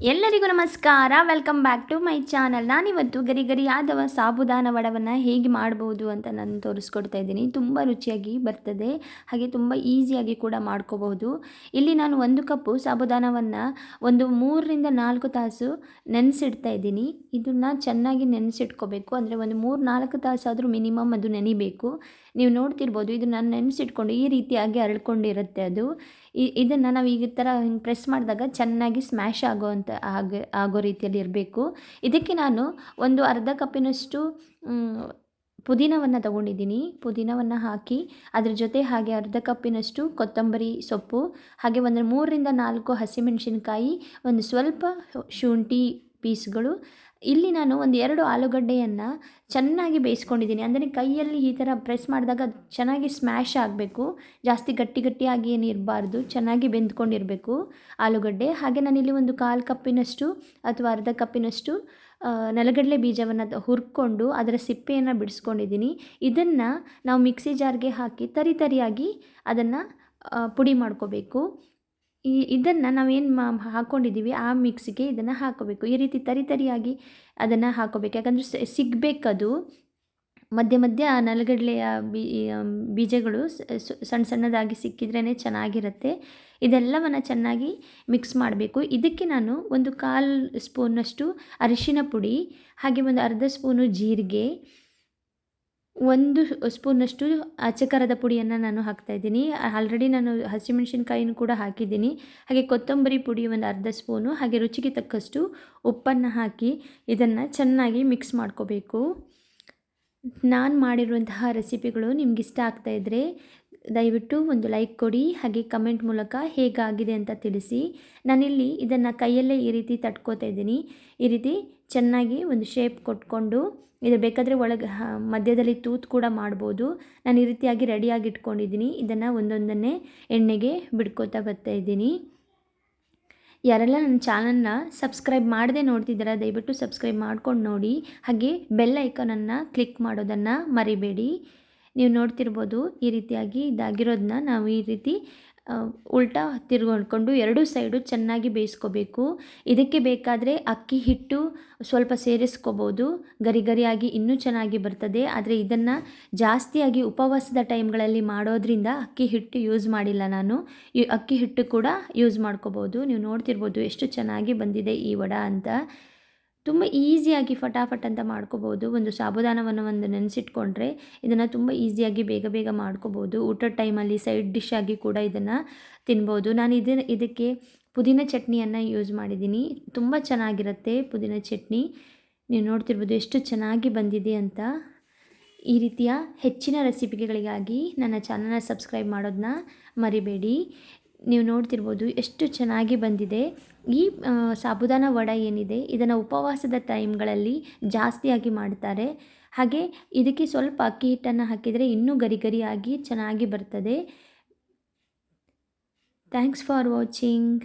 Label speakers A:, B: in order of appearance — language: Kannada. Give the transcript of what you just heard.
A: ಎಲ್ಲರಿಗೂ ನಮಸ್ಕಾರ. Welcome back to my channel. ನಾನಿವತ್ತು ಗರಿ ಗರಿಯಾದ ಸಾಬುದಾನ ವಡವನ್ನು ಹೇಗೆ ಮಾಡ್ಬೋದು ಅಂತ ನಾನು ತೋರಿಸ್ಕೊಡ್ತಾ ಇದ್ದೀನಿ. ತುಂಬ ರುಚಿಯಾಗಿ ಬರ್ತದೆ, ಹಾಗೆ ತುಂಬ ಈಸಿಯಾಗಿ ಕೂಡ ಮಾಡ್ಕೋಬಹುದು. ಇಲ್ಲಿ ನಾನು 1 ಕಪ್ಪು ಸಾಬುದಾನವನ್ನು ಒಂದು 3ರಿಂದ 4 ತಾಸು ನೆನೆಸಿಡ್ತಾ ಇದ್ದೀನಿ. ಇದನ್ನು ಚೆನ್ನಾಗಿ ನೆನೆಸಿಟ್ಕೋಬೇಕು. ಅಂದರೆ ಒಂದು 3-4 ತಾಸಾದರೂ ಮಿನಿಮಮ್ ಅದು ನೆನಿಬೇಕು. ನೀವು ನೋಡ್ತಿರ್ಬೋದು, ಇದು ನಾನು ನೆನೆಸಿಟ್ಕೊಂಡು ಈ ರೀತಿಯಾಗಿ ಅರಳ್ಕೊಂಡಿರುತ್ತೆ ಅದು. ಇದನ್ನು ನಾವು ಈ ಥರ ಹಿಂಗೆ ಪ್ರೆಸ್ ಮಾಡಿದಾಗ ಚೆನ್ನಾಗಿ ಸ್ಮ್ಯಾಶ್ ಆಗೋ ರೀತಿಯಲ್ಲಿ ಇರಬೇಕು. ಇದಕ್ಕೆ ನಾನು ಒಂದು ಅರ್ಧ ಕಪ್ಪಿನಷ್ಟು ಪುದೀನವನ್ನು ತಗೊಂಡಿದ್ದೀನಿ. ಪುದೀನವನ್ನು ಹಾಕಿ ಅದ್ರ ಜೊತೆ ಹಾಗೆ ಅರ್ಧ ಕಪ್ಪಿನಷ್ಟು ಕೊತ್ತಂಬರಿ ಸೊಪ್ಪು, ಹಾಗೆ ಒಂದು 3ರಿಂದ 4 ಹಸಿಮೆಣಸಿನಕಾಯಿ, ಒಂದು ಸ್ವಲ್ಪ ಶುಂಠಿ ಪೀಸ್ಗಳು. ಇಲ್ಲಿ ನಾನು ಒಂದು 2 ಆಲೂಗಡ್ಡೆಯನ್ನು ಚೆನ್ನಾಗಿ ಬೇಯಿಸ್ಕೊಂಡಿದ್ದೀನಿ. ಅಂದರೆ ಕೈಯಲ್ಲಿ ಈ ಥರ ಪ್ರೆಸ್ ಮಾಡಿದಾಗ ಅದು ಚೆನ್ನಾಗಿ ಸ್ಮ್ಯಾಶ್ ಆಗಬೇಕು. ಜಾಸ್ತಿ ಗಟ್ಟಿ ಗಟ್ಟಿಯಾಗಿ ಏನು ಇರಬಾರ್ದು, ಚೆನ್ನಾಗಿ ಬೆಂದ್ಕೊಂಡಿರಬೇಕು ಆಲೂಗಡ್ಡೆ. ಹಾಗೆ ನಾನಿಲ್ಲಿ ಒಂದು 1/4 ಕಪ್ಪಿನಷ್ಟು ಅಥವಾ ಅರ್ಧ ಕಪ್ಪಿನಷ್ಟು ನೆಲಗಡಲೆ ಬೀಜವನ್ನು ಹುರ್ಕೊಂಡು ಅದರ ಸಿಪ್ಪೆಯನ್ನು ಬಿಡಿಸ್ಕೊಂಡಿದ್ದೀನಿ. ಇದನ್ನು ನಾವು ಮಿಕ್ಸಿ ಜಾರ್ಗೆ ಹಾಕಿ ತರಿಯಾಗಿ ಅದನ್ನು ಪುಡಿ ಮಾಡ್ಕೋಬೇಕು. ಇದನ್ನು ನಾವೇನು ಹಾಕ್ಕೊಂಡಿದ್ದೀವಿ ಆ ಮಿಕ್ಸಿಗೆ ಇದನ್ನು ಹಾಕ್ಕೋಬೇಕು. ಈ ರೀತಿ ತರಿಯಾಗಿ ಅದನ್ನು ಹಾಕ್ಕೋಬೇಕು. ಯಾಕಂದರೆ ಸಿಗಬೇಕದು ಮಧ್ಯ ಮಧ್ಯ ನೆಲಗಡಲೆಯ ಬೀಜಗಳು ಸಣ್ಣ ಸಣ್ಣದಾಗಿ ಸಿಕ್ಕಿದ್ರೇ ಚೆನ್ನಾಗಿರುತ್ತೆ. ಇದೆಲ್ಲವನ್ನು ಚೆನ್ನಾಗಿ ಮಿಕ್ಸ್ ಮಾಡಬೇಕು. ಇದಕ್ಕೆ ನಾನು ಒಂದು 1/4 ಸ್ಪೂನಷ್ಟು ಅರಿಶಿನ ಪುಡಿ, ಹಾಗೆ ಒಂದು ಅರ್ಧ ಸ್ಪೂನು ಜೀರಿಗೆ, 1 ಸ್ಪೂನಷ್ಟು ಅಚ್ಚಕಾರದ ಪುಡಿಯನ್ನು ನಾನು ಹಾಕ್ತಾಯಿದ್ದೀನಿ. ಆಲ್ರೆಡಿ ನಾನು ಹಸಿಮೆಣಸಿನ್ಕಾಯಿನೂ ಕೂಡ ಹಾಕಿದ್ದೀನಿ. ಹಾಗೆ ಕೊತ್ತಂಬರಿ ಪುಡಿ ಒಂದು ಅರ್ಧ ಸ್ಪೂನು, ಹಾಗೆ ರುಚಿಗೆ ತಕ್ಕಷ್ಟು ಉಪ್ಪನ್ನು ಹಾಕಿ ಇದನ್ನು ಚೆನ್ನಾಗಿ ಮಿಕ್ಸ್ ಮಾಡ್ಕೋಬೇಕು. ನಾನು ಮಾಡಿರುವಂತಹ ರೆಸಿಪಿಗಳು ನಿಮ್ಗೆ ಇಷ್ಟ ಆಗ್ತಾಯಿದ್ರೆ ದಯವಿಟ್ಟು ಒಂದು ಲೈಕ್ ಕೊಡಿ, ಹಾಗೆ ಕಮೆಂಟ್ ಮೂಲಕ ಹೇಗಾಗಿದೆ ಅಂತ ತಿಳಿಸಿ. ನಾನಿಲ್ಲಿ ಇದನ್ನು ಕೈಯಲ್ಲೇ ಈ ರೀತಿ ತಟ್ಕೋತಾ ಇದ್ದೀನಿ. ಈ ರೀತಿ ಚೆನ್ನಾಗಿ ಒಂದು ಶೇಪ್ ಕೊಟ್ಕೊಂಡು ಇದು ಬೇಕಾದರೆ ಒಳಗೆ ಮಧ್ಯದಲ್ಲಿ ತೂತು ಕೂಡ ಮಾಡ್ಬೋದು. ನಾನು ಈ ರೀತಿಯಾಗಿ ರೆಡಿಯಾಗಿ ಇಟ್ಕೊಂಡಿದ್ದೀನಿ. ಇದನ್ನು ಒಂದೊಂದನ್ನೇ ಎಣ್ಣೆಗೆ ಬಿಡ್ಕೋತಾ ಬರ್ತಾಯಿದ್ದೀನಿ. ಯಾರೆಲ್ಲ ನನ್ನ ಚಾನಲ್ನ ಸಬ್ಸ್ಕ್ರೈಬ್ ಮಾಡದೆ ನೋಡ್ತಿದ್ದೀರಾ ದಯವಿಟ್ಟು ಸಬ್ಸ್ಕ್ರೈಬ್ ಮಾಡ್ಕೊಂಡು ನೋಡಿ. ಹಾಗೆ ಬೆಲ್ ಐಕಾನನ್ನು ಕ್ಲಿಕ್ ಮಾಡೋದನ್ನು ಮರಿಬೇಡಿ. ನೀವು ನೋಡ್ತಿರ್ಬೋದು, ಈ ರೀತಿಯಾಗಿ ಇದಾಗಿರೋದನ್ನ ನಾವು ಈ ರೀತಿ ಉಲ್ಟಾ ತಿರ್ಗೊಂಡ್ಕೊಂಡು 2 ಸೈಡು ಚೆನ್ನಾಗಿ ಬೇಯಿಸ್ಕೋಬೇಕು. ಇದಕ್ಕೆ ಬೇಕಾದರೆ ಅಕ್ಕಿ ಹಿಟ್ಟು ಸ್ವಲ್ಪ ಸೇರಿಸ್ಕೋಬೋದು, ಗರಿ ಗರಿಯಾಗಿ ಇನ್ನೂ ಚೆನ್ನಾಗಿ ಬರ್ತದೆ. ಆದರೆ ಇದನ್ನು ಜಾಸ್ತಿಯಾಗಿ ಉಪವಾಸದ ಟೈಮ್ಗಳಲ್ಲಿ ಮಾಡೋದ್ರಿಂದ ಅಕ್ಕಿ ಹಿಟ್ಟು ಯೂಸ್ ಮಾಡಿಲ್ಲ ನಾನು. ಈ ಅಕ್ಕಿ ಹಿಟ್ಟು ಕೂಡ ಯೂಸ್ ಮಾಡ್ಕೋಬೋದು. ನೀವು ನೋಡ್ತಿರ್ಬೋದು ಎಷ್ಟು ಚೆನ್ನಾಗಿ ಬಂದಿದೆ ಈ ವಡ ಅಂತ. ತುಂಬ ಈಸಿಯಾಗಿ ಫಟಾಫಟ್ ಅಂತ ಮಾಡ್ಕೋಬೋದು. ಒಂದು ಸಾಬುದಾನವನ್ನು ನೆನೆಸಿಟ್ಕೊಂಡ್ರೆ ಇದನ್ನು ತುಂಬ ಈಸಿಯಾಗಿ ಬೇಗ ಬೇಗ ಮಾಡ್ಕೋಬೋದು. ಊಟದ ಟೈಮಲ್ಲಿ ಸೈಡ್ ಡಿಶ್ ಆಗಿ ಕೂಡ ಇದನ್ನು ತಿನ್ಬೋದು. ನಾನು ಇದಕ್ಕೆ ಪುದೀನ ಚಟ್ನಿಯನ್ನು ಯೂಸ್ ಮಾಡಿದ್ದೀನಿ. ತುಂಬ ಚೆನ್ನಾಗಿರುತ್ತೆ ಪುದೀನ ಚಟ್ನಿ. ನೀವು ನೋಡ್ತಿರ್ಬೋದು ಎಷ್ಟು ಚೆನ್ನಾಗಿ ಬಂದಿದೆ ಅಂತ. ಈ ರೀತಿಯ ಹೆಚ್ಚಿನ ರೆಸಿಪಿಗಳಿಗಾಗಿ ನನ್ನ ಚಾನಲ್ನ ಸಬ್ಸ್ಕ್ರೈಬ್ ಮಾಡೋದನ್ನ ಮರಿಬೇಡಿ. ನೀವು ನೋಡ್ತಿರ್ಬೋದು ಎಷ್ಟು ಚೆನ್ನಾಗಿ ಬಂದಿದೆ. ಈ ಸಾಬುದಾನ ವಡ ಏನಿದೆ ಇದನ್ನು ಉಪವಾಸದ ಟೈಮ್ಗಳಲ್ಲಿ ಜಾಸ್ತಿಯಾಗಿ ಮಾಡ್ತಾರೆ. ಹಾಗೆ ಇದಕ್ಕೆ ಸ್ವಲ್ಪ ಅಕ್ಕಿ ಹಿಟ್ಟನ್ನು ಹಾಕಿದರೆ ಇನ್ನೂ ಗರಿ ಗರಿಯಾಗಿ ಚೆನ್ನಾಗಿ ಬರ್ತದೆ. Thanks for watching.